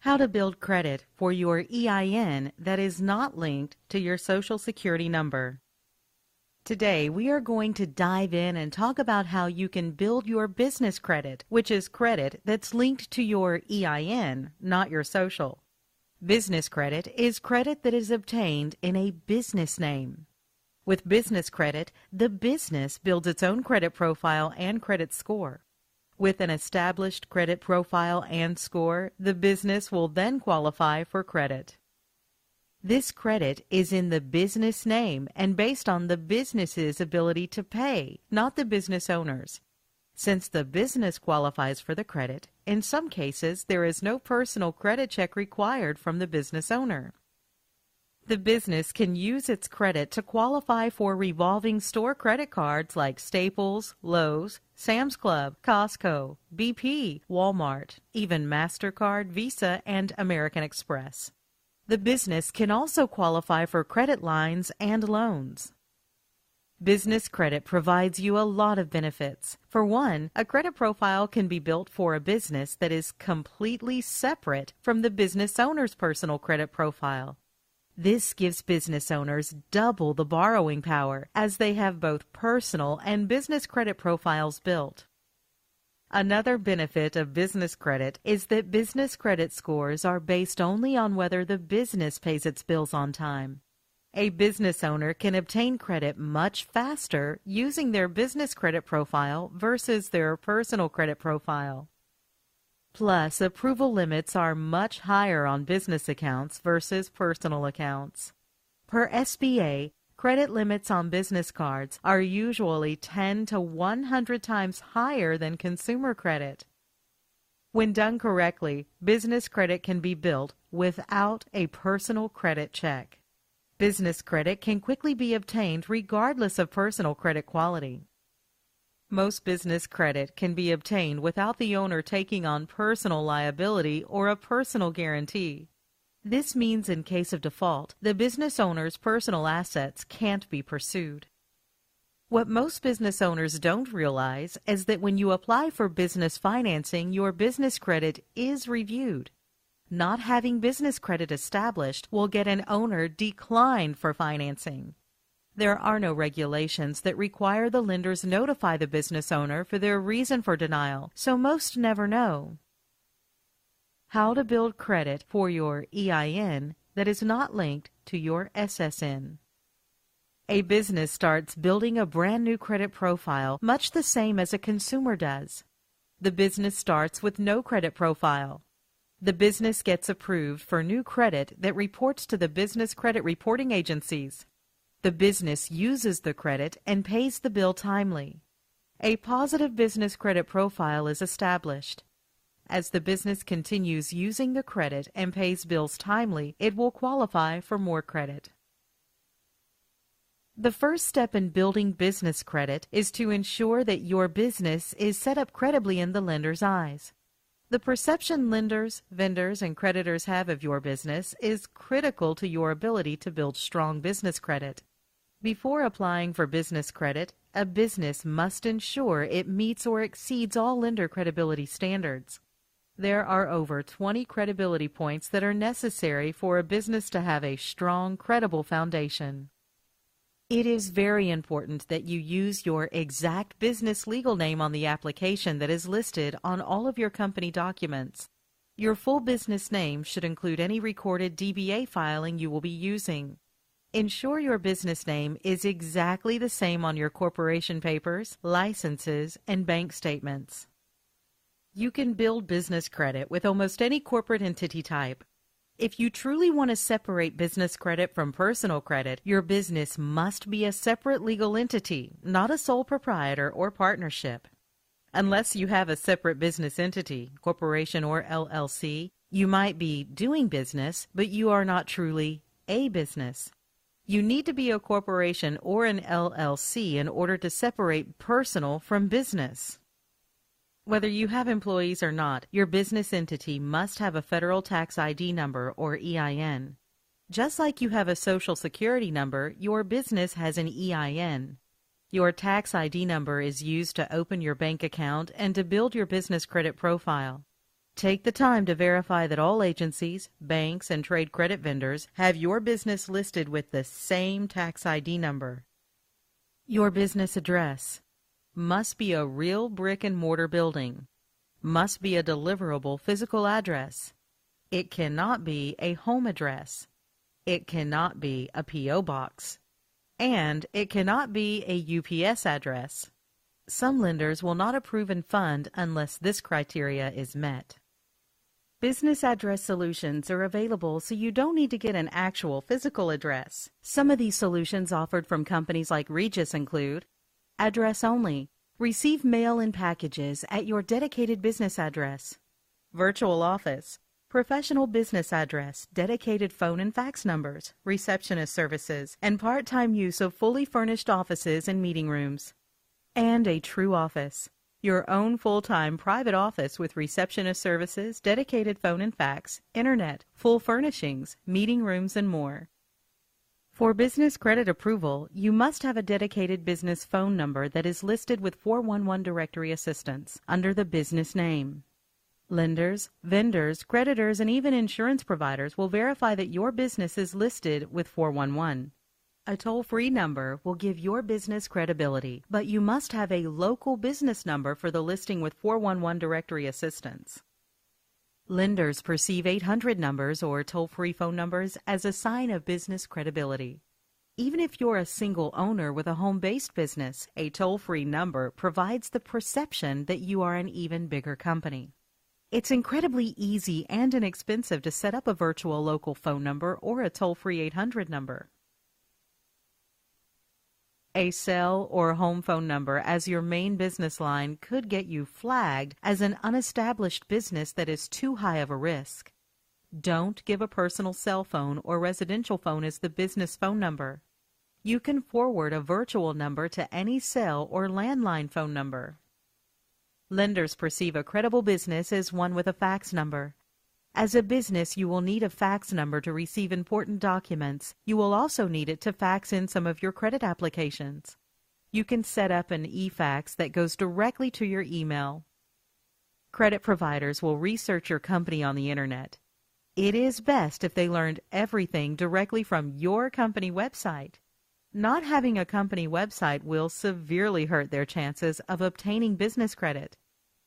How to build credit for your EIN that is not linked to your Social Security number. Today, we are going to dive in and talk about how you can build your business credit, which is credit that's linked to your EIN, not your social. Business credit is credit that is obtained in a business name. With business credit, the business builds its own credit profile and credit score. With an established credit profile and score, the business will then qualify for credit. This credit is in the business name and based on the business's ability to pay, not the business owner's. Since the business qualifies for the credit, in some cases there is no personal credit check required from the business owner. The business can use its credit to qualify for revolving store credit cards like Staples, Lowe's, Sam's Club, Costco, BP, Walmart, even MasterCard, Visa, and American Express. The business can also qualify for credit lines and loans. Business credit provides you a lot of benefits. For one, a credit profile can be built for a business that is completely separate from the business owner's personal credit profile. This gives business owners double the borrowing power as they have both personal and business credit profiles built. Another benefit of business credit is that business credit scores are based only on whether the business pays its bills on time. A business owner can obtain credit much faster using their business credit profile versus their personal credit profile. Plus, approval limits are much higher on business accounts versus personal accounts. Per SBA, credit limits on business cards are usually 10 to 100 times higher than consumer credit. When done correctly, business credit can be built without a personal credit check. Business credit can quickly be obtained regardless of personal credit quality. Most business credit can be obtained without the owner taking on personal liability or a personal guarantee. This means in case of default, the business owner's personal assets can't be pursued. What most business owners don't realize is that when you apply for business financing, your business credit is reviewed. Not having business credit established will get an owner declined for financing. There are no regulations that require the lenders notify the business owner for their reason for denial, so most never know. How to build credit for your EIN that is not linked to your SSN. A business starts building a brand new credit profile much the same as a consumer does. The business starts with no credit profile. The business gets approved for new credit that reports to the business credit reporting agencies. The business uses the credit and pays the bill timely. A positive business credit profile is established. As the business continues using the credit and pays bills timely, it will qualify for more credit. The first step in building business credit is to ensure that your business is set up credibly in the lender's eyes. The perception lenders, vendors, and creditors have of your business is critical to your ability to build strong business credit. Before applying for business credit, a business must ensure it meets or exceeds all lender credibility standards. There are over 20 credibility points that are necessary for a business to have a strong, credible foundation. It is very important that you use your exact business legal name on the application that is listed on all of your company documents. Your full business name should include any recorded DBA filing you will be using. Ensure your business name is exactly the same on your corporation papers, licenses, and bank statements. You can build business credit with almost any corporate entity type. If you truly want to separate business credit from personal credit, your business must be a separate legal entity, not a sole proprietor or partnership. Unless you have a separate business entity, corporation or LLC, you might be doing business, but you are not truly a business. You need to be a corporation or an LLC in order to separate personal from business. Whether you have employees or not, your business entity must have a federal tax ID number or EIN. Just like you have a Social Security number, your business has an EIN. Your tax ID number is used to open your bank account and to build your business credit profile. Take the time to verify that all agencies, banks, and trade credit vendors have your business listed with the same tax ID number. Your business address must be a real brick-and-mortar building, must be a deliverable physical address. It cannot be a home address. It cannot be a P.O. box. And it cannot be a UPS address. Some lenders will not approve and fund unless this criteria is met. Business address solutions are available so you don't need to get an actual physical address. Some of these solutions offered from companies like Regis include address only. Receive mail and packages at your dedicated business address. Virtual office. Professional business address, dedicated phone and fax numbers, receptionist services, and part-time use of fully furnished offices and meeting rooms. And a true office. Your own full-time private office with receptionist services, dedicated phone and fax, internet, full furnishings, meeting rooms, and more. For business credit approval, you must have a dedicated business phone number that is listed with 411 directory assistance under the business name. Lenders, vendors, creditors, and even insurance providers will verify that your business is listed with 411. A toll-free number will give your business credibility, but you must have a local business number for the listing with 411 directory assistance. Lenders perceive 800 numbers or toll-free phone numbers as a sign of business credibility. Even if you're a single owner with a home-based business, a toll-free number provides the perception that you are an even bigger company. It's incredibly easy and inexpensive to set up a virtual local phone number or a toll-free 800 number. A cell or home phone number as your main business line could get you flagged as an unestablished business that is too high of a risk. Don't give a personal cell phone or residential phone as the business phone number. You can forward a virtual number to any cell or landline phone number. Lenders perceive a credible business as one with a fax number. As a business, you will need a fax number to receive important documents. You will also need it to fax in some of your credit applications. You can set up an e-fax that goes directly to your email. Credit providers will research your company on the internet. It is best if they learned everything directly from your company website. Not having a company website will severely hurt their chances of obtaining business credit.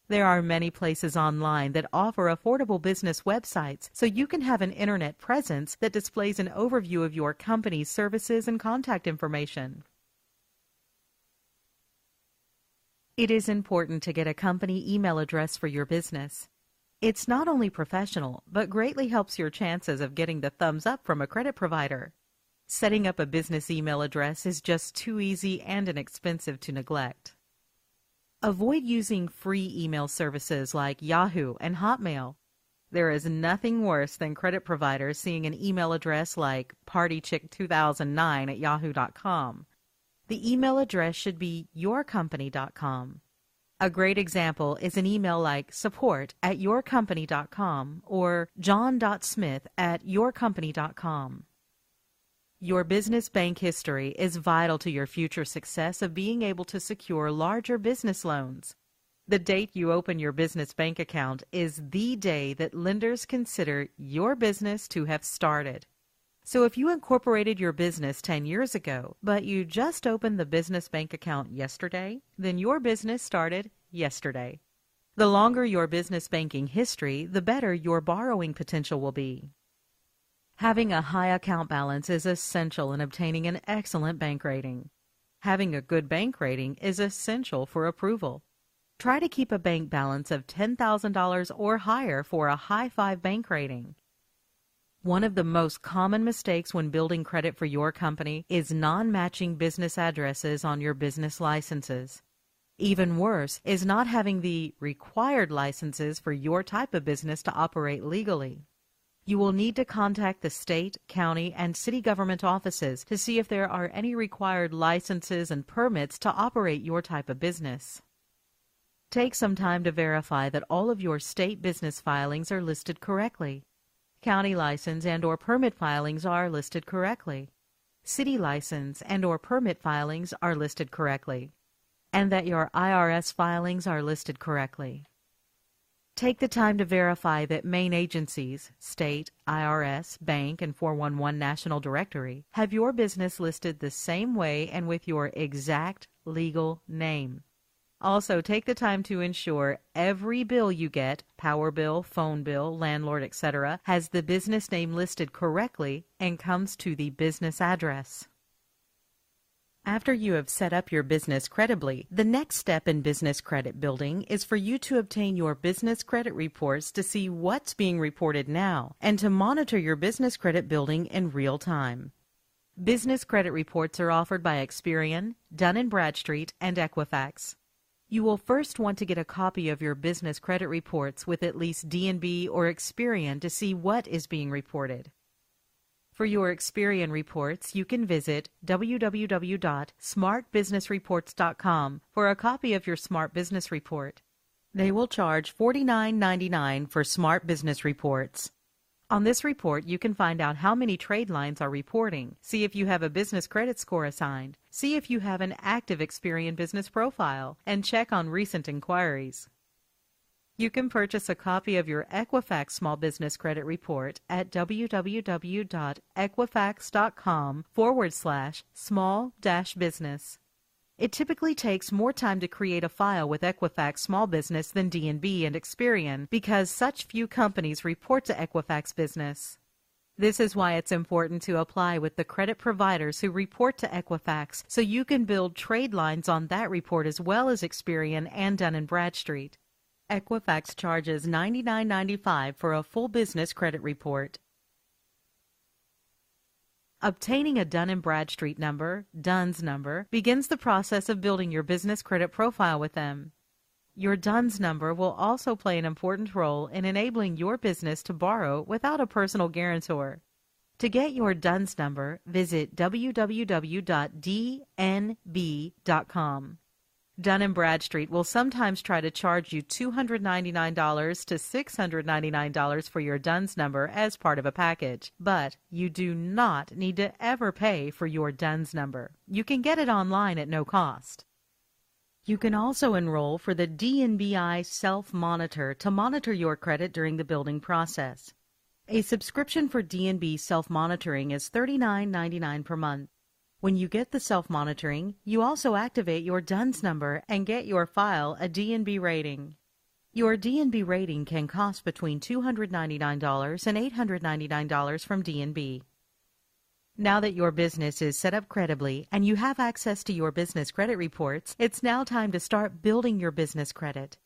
There are many places online that offer affordable business websites, so you can have an internet presence that displays an overview of your company's services and contact information. It is important to get a company email address for your business. It's not only professional, but greatly helps your chances of getting the thumbs up from a credit provider. Setting up a business email address is just too easy and inexpensive to neglect. Avoid using free email services like Yahoo and Hotmail. There is nothing worse than credit providers seeing an email address like partychick2009@yahoo.com. The email address should be yourcompany.com. A great example is an email like support@yourcompany.com or john.smith@yourcompany.com. Your business bank history is vital to your future success of being able to secure larger business loans. The date you open your business bank account is the day that lenders consider your business to have started. So if you incorporated your business 10 years ago, but you just opened the business bank account yesterday, then your business started yesterday. The longer your business banking history, the better your borrowing potential will be. Having a high account balance is essential in obtaining an excellent bank rating. Having a good bank rating is essential for approval. Try to keep a bank balance of $10,000 or higher for a high 5 bank rating. One of the most common mistakes when building credit for your company is non-matching business addresses on your business licenses. Even worse is not having the required licenses for your type of business to operate legally. You will need to contact the state, county, and city government offices to see if there are any required licenses and permits to operate your type of business. Take some time to verify that all of your state business filings are listed correctly. County license and/or permit filings are listed correctly. City license and/or permit filings are listed correctly. And that your IRS filings are listed correctly. Take the time to verify that main agencies, state, IRS, bank, and 411 National Directory, have your business listed the same way and with your exact legal name. Also, take the time to ensure every bill you get, power bill, phone bill, landlord, etc., has the business name listed correctly and comes to the business address. After you have set up your business credibly, the next step in business credit building is for you to obtain your business credit reports to see what's being reported now and to monitor your business credit building in real time. Business credit reports are offered by Experian, Dun & Bradstreet, and Equifax. You will first want to get a copy of your business credit reports with at least D&B or Experian to see what is being reported. For your Experian reports, you can visit www.smartbusinessreports.com for a copy of your Smart Business Report. They will charge $49.99 for Smart Business Reports. On this report, you can find out how many trade lines are reporting, see if you have a business credit score assigned, see if you have an active Experian business profile, and check on recent inquiries. You can purchase a copy of your Equifax Small Business Credit Report at www.equifax.com/small-business. It typically takes more time to create a file with Equifax Small Business than D&B and Experian because such few companies report to Equifax Business. This is why it's important to apply with the credit providers who report to Equifax so you can build trade lines on that report as well as Experian and Dun & Bradstreet. Equifax charges $99.95 for a full business credit report. Obtaining a Dun & Bradstreet number, DUNS number, begins the process of building your business credit profile with them. Your DUNS number will also play an important role in enabling your business to borrow without a personal guarantor. To get your DUNS number, visit www.dnb.com. Dun & Bradstreet will sometimes try to charge you $299 to $699 for your DUNS number as part of a package, but you do not need to ever pay for your DUNS number. You can get it online at no cost. You can also enroll for the D&BI Self-Monitor to monitor your credit during the building process. A subscription for D&B self-monitoring is $39.99 per month. When you get the self-monitoring, you also activate your DUNS number and get your file a D&B rating. Your D&B rating can cost between $299 and $899 from D&B. Now that your business is set up credibly and you have access to your business credit reports, it's now time to start building your business credit.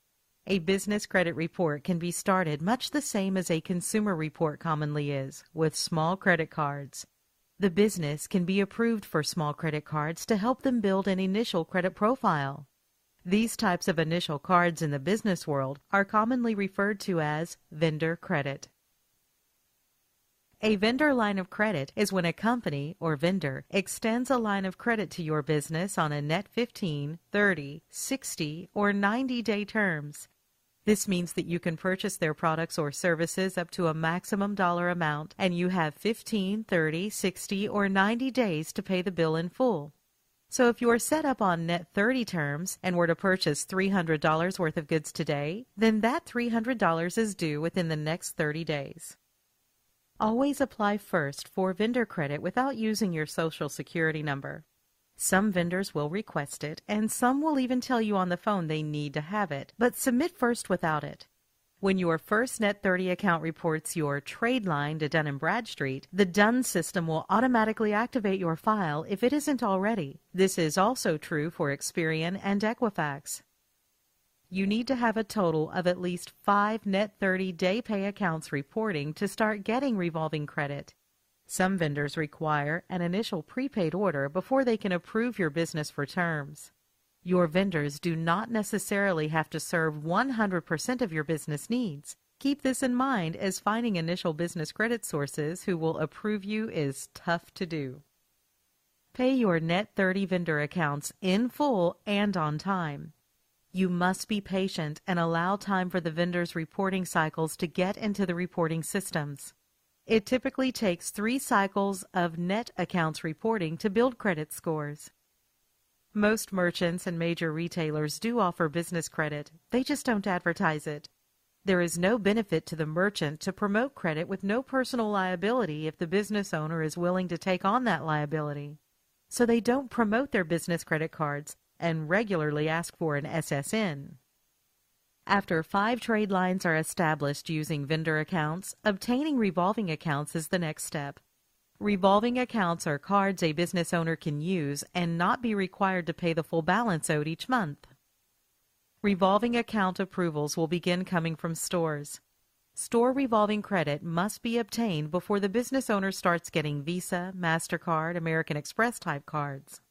A business credit report can be started much the same as a consumer report commonly is, with small credit cards. The business can be approved for small credit cards to help them build an initial credit profile. These types of initial cards in the business world are commonly referred to as vendor credit. A vendor line of credit is when a company or vendor extends a line of credit to your business on a net 15, 30, 60, or 90-day terms. This means that you can purchase their products or services up to a maximum dollar amount, and you have 15, 30, 60, or 90 days to pay the bill in full. So if you are set up on net 30 terms and were to purchase $300 worth of goods today, then that $300 is due within the next 30 days. Always apply first for vendor credit without using your Social Security number. Some vendors will request it, and some will even tell you on the phone they need to have it, but submit first without it. When your first Net 30 account reports your trade line to Dun & Bradstreet, the DUNS system will automatically activate your file if it isn't already. This is also true for Experian and Equifax. You need to have a total of at least 5 Net 30 day pay accounts reporting to start getting revolving credit. Some vendors require an initial prepaid order before they can approve your business for terms. Your vendors do not necessarily have to serve 100% of your business needs. Keep this in mind, as finding initial business credit sources who will approve you is tough to do. Pay your Net 30 vendor accounts in full and on time. You must be patient and allow time for the vendors' reporting cycles to get into the reporting systems. It typically takes 3 cycles of net accounts reporting to build credit scores. Most merchants and major retailers do offer business credit. They just don't advertise it. There is no benefit to the merchant to promote credit with no personal liability if the business owner is willing to take on that liability. So they don't promote their business credit cards and regularly ask for an SSN. After 5 trade lines are established using vendor accounts, obtaining revolving accounts is the next step. Revolving accounts are cards a business owner can use and not be required to pay the full balance owed each month. Revolving account approvals will begin coming from stores. Store revolving credit must be obtained before the business owner starts getting Visa, MasterCard, American Express type cards.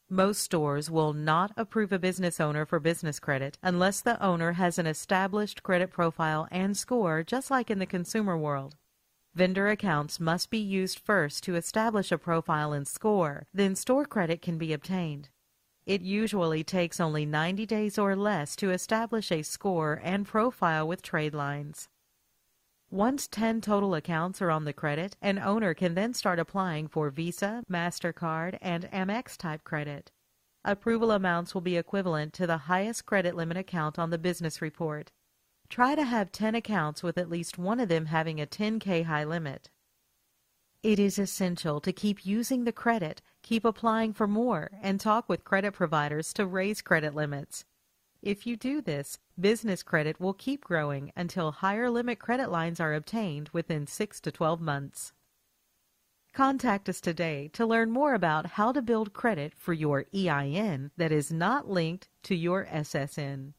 Most stores will not approve a business owner for business credit unless the owner has an established credit profile and score, just like in the consumer world. Vendor accounts must be used first to establish a profile and score, then store credit can be obtained. It usually takes only 90 days or less to establish a score and profile with trade lines. Once 10 total accounts are on the credit, an owner can then start applying for Visa, MasterCard, and Amex type credit. Approval amounts will be equivalent to the highest credit limit account on the business report. Try to have 10 accounts with at least one of them having a 10K high limit. It is essential to keep using the credit, keep applying for more, and talk with credit providers to raise credit limits. If you do this, business credit will keep growing until higher limit credit lines are obtained within 6 to 12 months. Contact us today to learn more about how to build credit for your EIN that is not linked to your SSN.